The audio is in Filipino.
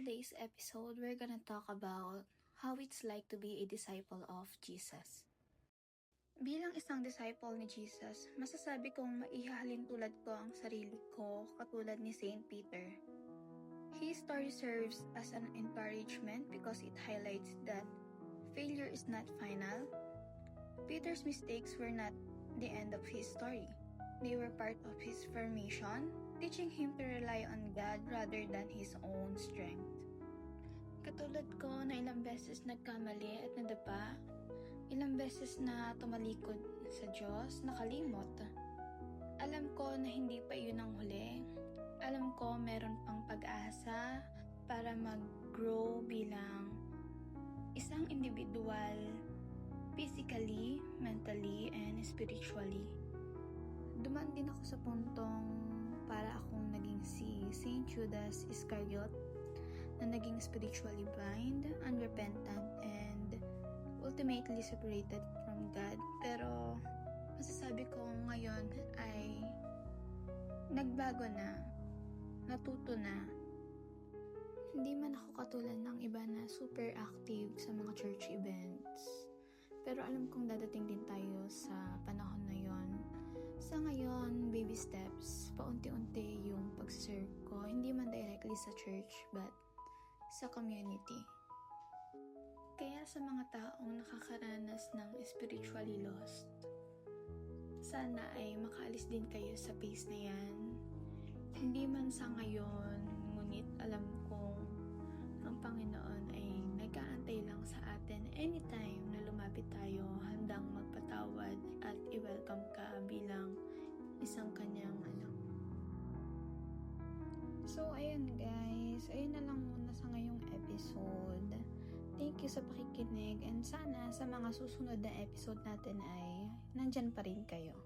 today's episode, we're gonna talk about how it's like to be a disciple of Jesus. Bilang isang disciple ni Jesus, masasabi kong maihahalin tulad ko ang sarili ko katulad ni Saint Peter. His story serves as an encouragement because it highlights that failure is not final. Peter's mistakes were not the end of his story. They were part of his formation, teaching him to rely on God rather than his own strength. Katulad ko na ilang beses nagkamali at nadapa, ilang beses na tumalikod sa Diyos, nakalimot. Alam ko na hindi pa iyon ang huli. Alam ko meron pang pag-asa para mag-grow bilang isang individual, physically, mentally, and spiritually. Dumaan din ako sa puntong para akong naging si Saint Judas Iscariot na naging spiritually blind, unrepentant, and ultimately separated from God. Pero masasabi ko ngayon ay nagbago na, natuto na. Hindi man ako katulad ng iba na super active sa mga church events. Pero alam kong dadating din tayo sa panahon na yon. Sa ngayon, baby steps, paunti-unti yung pag-serve ko. Hindi man directly sa church, but sa community. Kaya sa mga taong nakakaranas ng spiritually lost, sana ay makaalis din kayo sa pace na yan. Hindi man sa ngayon, ngunit alam kong ang Panginoon ay nag-aantay lang sa atin anytime na lumapit tayo, handang magpatawad at i-welcome ka bilang isang kanyang anak. So, ayun guys. Ayun na lang muna sa ngayong episode. Thank you sa pakikinig and sana sa mga susunod na episode natin ay nandyan pa rin kayo.